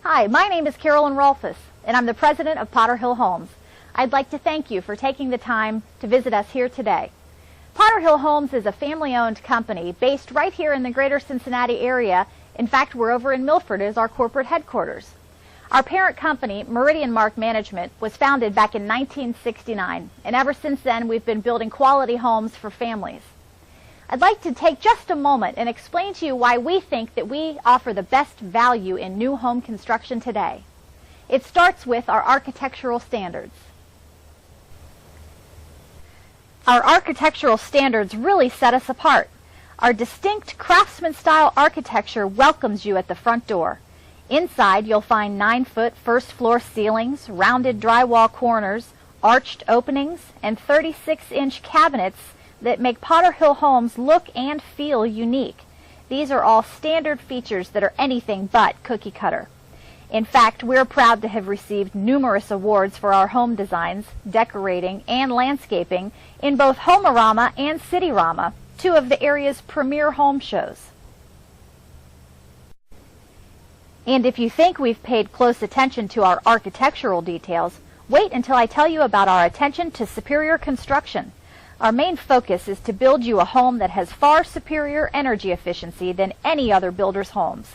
Hi, my name is Carolyn Rolfus, and I'm the president of Potterhill Homes. I'd like to thank you for taking the time to visit us here today. Potterhill Homes is a family-owned company based right here in the greater Cincinnati area. In fact, we're over in Milford as our corporate headquarters. Our parent company, Meridian Mark Management, was founded back in 1969, and ever since then we've been building quality homes for families. I'd like to take just a moment and explain to you why we think that we offer the best value in new home construction today. It starts with our architectural standards. Our architectural standards really set us apart. Our distinct craftsman-style architecture welcomes you at the front door. Inside, you'll find 9-foot first-floor ceilings, rounded drywall corners, arched openings, and 36-inch cabinets that make Potterhill homes look and feel unique. These are all standard features that are anything but cookie cutter. In fact, we're proud to have received numerous awards for our home designs, decorating, and landscaping in both Homerama and Cityrama, two of the area's premier home shows. And if you think we've paid close attention to our architectural details, wait until I tell you about our attention to superior construction. Our main focus is to build you a home that has far superior energy efficiency than any other builder's homes.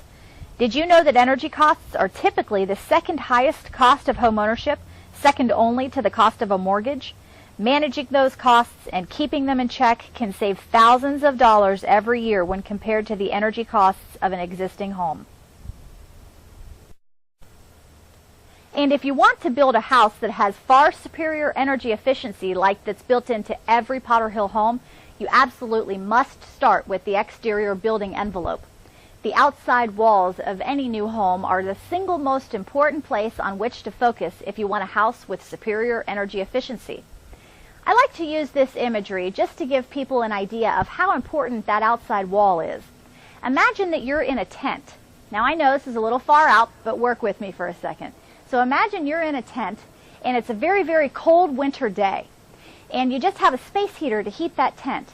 Did you know that energy costs are typically the second highest cost of homeownership, second only to the cost of a mortgage? Managing those costs and keeping them in check can save thousands of dollars every year when compared to the energy costs of an existing home. And if you want to build a house that has far superior energy efficiency like that's built into every Potterhill home, you absolutely must start with the exterior building envelope. The outside walls of any new home are the single most important place on which to focus if you want a house with superior energy efficiency. I like to use this imagery just to give people an idea of how important that outside wall is. Imagine that you're in a tent. Now I know this is a little far out, but work with me for a second. So imagine you're in a tent and it's a very, very cold winter day and you just have a space heater to heat that tent.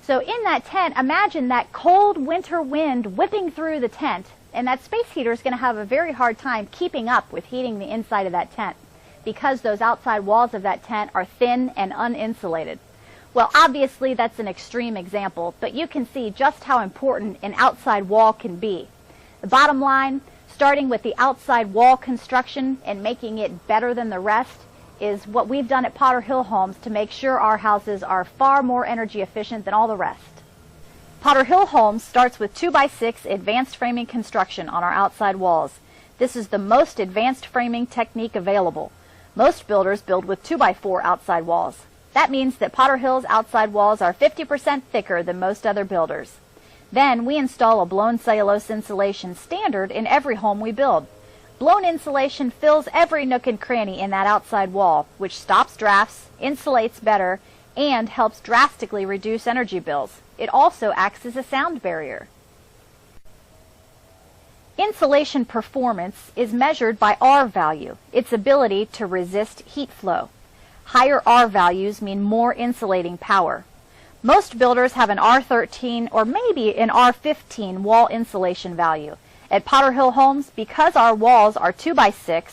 So in that tent, imagine that cold winter wind whipping through the tent, and that space heater is going to have a very hard time keeping up with heating the inside of that tent because those outside walls of that tent are thin and uninsulated. Well, obviously that's an extreme example, but you can see just how important an outside wall can be. The bottom line, starting with the outside wall construction and making it better than the rest, is what we've done at Potterhill Homes to make sure our houses are far more energy efficient than all the rest. Potterhill Homes starts with 2x6 advanced framing construction on our outside walls. This is the most advanced framing technique available. Most builders build with 2x4 outside walls. That means that Potterhill's outside walls are 50% thicker than most other builders. Then we install a blown cellulose insulation standard in every home we build. Blown insulation fills every nook and cranny in that outside wall, which stops drafts, insulates better, and helps drastically reduce energy bills. It also acts as a sound barrier. Insulation performance is measured by R value, its ability to resist heat flow. Higher R values mean more insulating power. Most builders have an R13 or maybe an R15 wall insulation value. At Potterhill Homes, because our walls are 2x6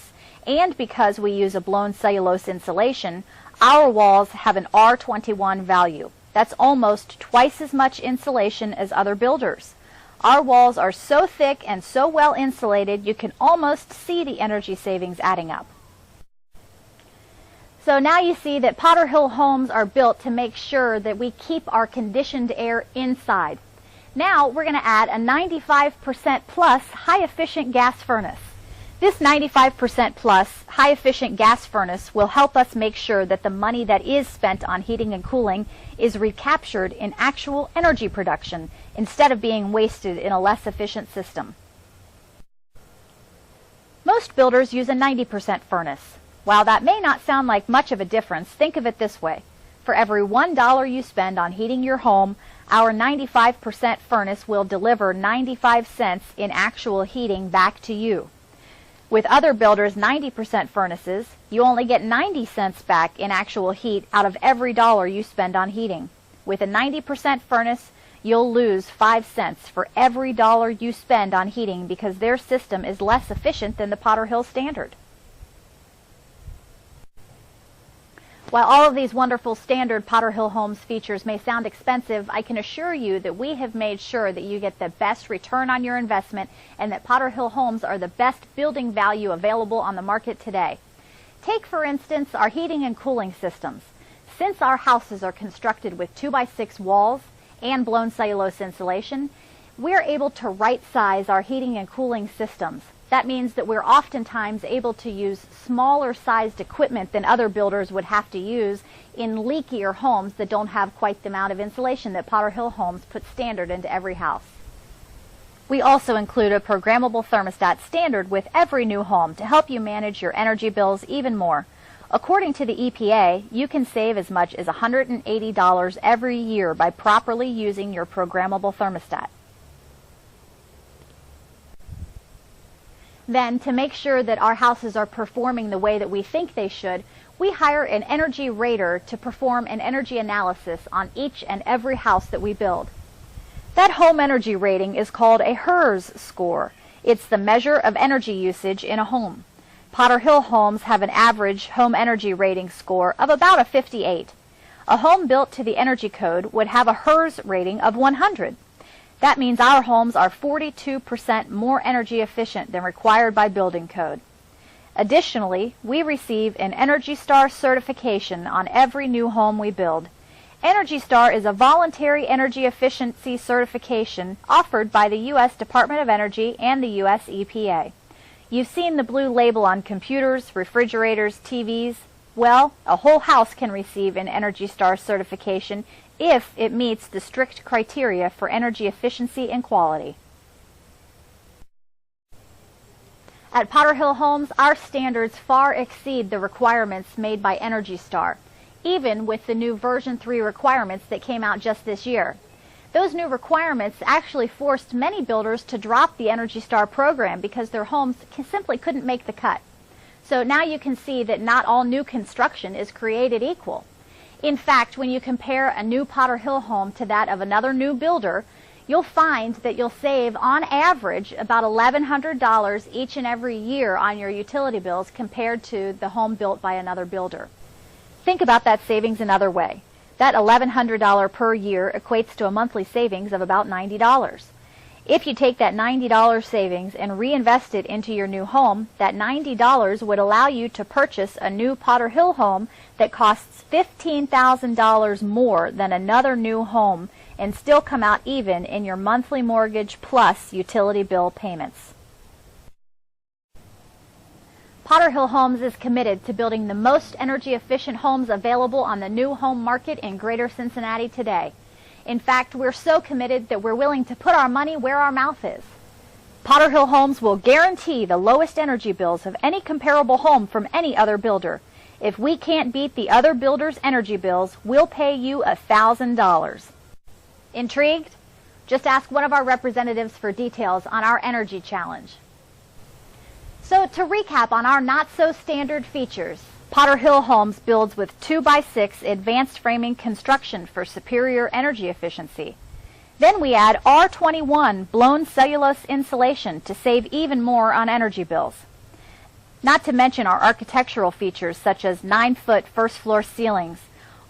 and because we use a blown cellulose insulation, our walls have an R21 value. That's almost twice as much insulation as other builders. Our walls are so thick and so well insulated you can almost see the energy savings adding up. So now you see that Potterhill homes are built to make sure that we keep our conditioned air inside. Now we're going to add a 95% plus high-efficient gas furnace. This 95% plus high-efficient gas furnace will help us make sure that the money that is spent on heating and cooling is recaptured in actual energy production instead of being wasted in a less efficient system. Most builders use a 90% furnace. While that may not sound like much of a difference, think of it this way. For every $1 you spend on heating your home, our 95% furnace will deliver 95 cents in actual heating back to you. With other builders' 90% furnaces, you only get 90 cents back in actual heat out of every dollar you spend on heating. With a 90% furnace, You'll lose 5 cents for every dollar you spend on heating because their system is less efficient than the Potterhill standard. While all of these wonderful standard Potterhill Homes features may sound expensive, I can assure you that we have made sure that you get the best return on your investment and that Potterhill Homes are the best building value available on the market today. Take, for instance, our heating and cooling systems. Since our houses are constructed with 2x6 walls and blown cellulose insulation, we're able to right-size our heating and cooling systems. That means that we're oftentimes able to use smaller sized equipment than other builders would have to use in leakier homes that don't have quite the amount of insulation that Potterhill Homes puts standard into every house. We also include a programmable thermostat standard with every new home to help you manage your energy bills even more. According to the EPA, you can save as much as $180 every year by properly using your programmable thermostat. Then, to make sure that our houses are performing the way that we think they should, we hire an energy rater to perform an energy analysis on each and every house that we build. That home energy rating is called a HERS score. It's the measure of energy usage in a home. Potterhill Homes have an average home energy rating score of about a 58. A home built to the energy code would have a HERS rating of 100. That means our homes are 42% more energy efficient than required by building code. Additionally, we receive an Energy Star certification on every new home we build. Energy Star is a voluntary energy efficiency certification offered by the U.S. Department of Energy and the U.S. EPA. You've seen the blue label on computers, refrigerators, TVs. Well, a whole house can receive an Energy Star certification if it meets the strict criteria for energy efficiency and quality. At Potterhill Homes, our standards far exceed the requirements made by Energy Star, even with the new version 3 requirements that came out just this year. Those new requirements actually forced many builders to drop the Energy Star program because their homes simply couldn't make the cut. So now you can see that not all new construction is created equal. In fact, when you compare a new Potterhill home to that of another new builder, you'll find that you'll save on average about $1,100 each and every year on your utility bills compared to the home built by another builder. Think about that savings another way. That $1,100 per year equates to a monthly savings of about $90. If you take that $90 savings and reinvest it into your new home, that $90 would allow you to purchase a new Potterhill home that costs $15,000 more than another new home and still come out even in your monthly mortgage plus utility bill payments. Potterhill Homes is committed to building the most energy efficient homes available on the new home market in Greater Cincinnati today. In fact, we're so committed that we're willing to put our money where our mouth is. Potterhill Homes will guarantee the lowest energy bills of any comparable home from any other builder. If we can't beat the other builder's energy bills, we'll pay you $1,000. Intrigued? Just ask one of our representatives for details on our energy challenge. So to recap on our not-so-standard features, Potterhill Homes builds with 2x6 advanced framing construction for superior energy efficiency. Then we add R21 blown cellulose insulation to save even more on energy bills. Not to mention our architectural features such as 9-foot first-floor ceilings,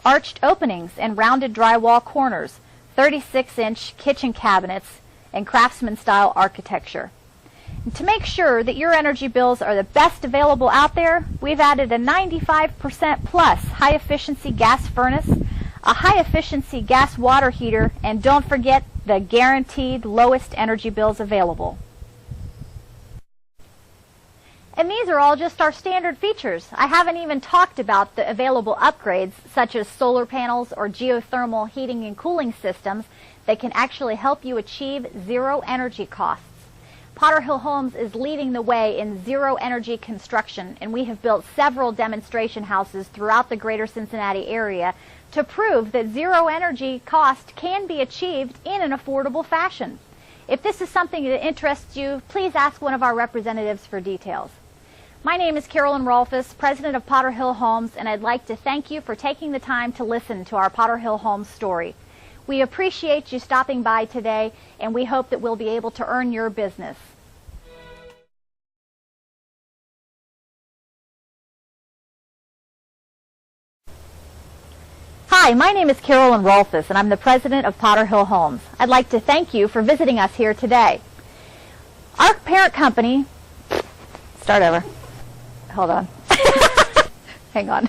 arched openings and rounded drywall corners, 36-inch kitchen cabinets, and craftsman-style architecture. And to make sure that your energy bills are the best available out there, we've added a 95% plus high-efficiency gas furnace, a high-efficiency gas water heater, and don't forget the guaranteed lowest energy bills available. And these are all just our standard features. I haven't even talked about the available upgrades such as solar panels or geothermal heating and cooling systems that can actually help you achieve zero energy costs. Potterhill Homes is leading the way in zero energy construction, and we have built several demonstration houses throughout the Greater Cincinnati area to prove that zero energy cost can be achieved in an affordable fashion. If this is something that interests you, please ask one of our representatives for details. My name is Carolyn Rolfus, president of Potterhill Homes, and I'd like to thank you for taking the time to listen to our Potterhill Homes story. We appreciate you stopping by today, and we hope that we'll be able to earn your business. Hi, my name is Carolyn Rolfus, and I'm the president of Potterhill Homes. I'd like to thank you for visiting us here today. Our parent company, start over. Hold on. Hang on.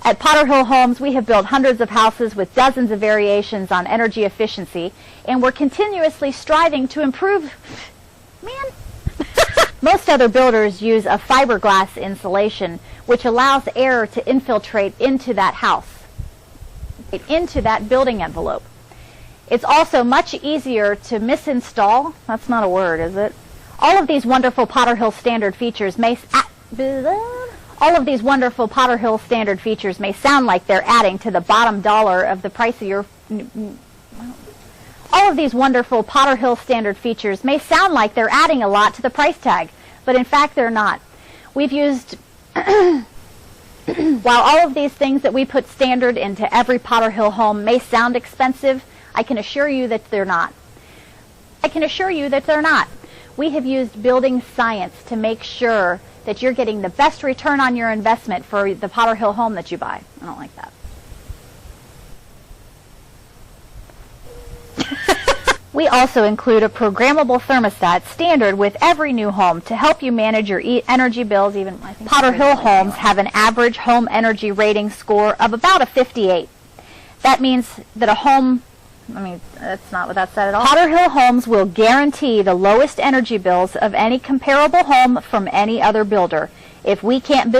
At Potterhill Homes, we have built hundreds of houses with dozens of variations on energy efficiency, and we're continuously striving to improve. Most other builders use a fiberglass insulation, which allows air to infiltrate into that house, into that building envelope. It's also much easier to misinstall. That's not a word, is it? All of these wonderful Potterhill standard features may sound like they're adding to the bottom dollar of the price of your. All of these wonderful Potterhill standard features may sound like they're adding a lot to the price tag, but in fact they're not. We've used, while all of these things that we put standard into every Potterhill home may sound expensive, I can assure you that they're not. We have used building science to make sure that you're getting the best return on your investment for the Potterhill home that you buy. I don't like that. We also include a programmable thermostat standard with every new home to help you manage your energy bills. Even Potterhill homes have an average home energy rating score of about a 58. That means that a home, that's not what that said at all. Potterhill homes will guarantee the lowest energy bills of any comparable home from any other builder. If we can't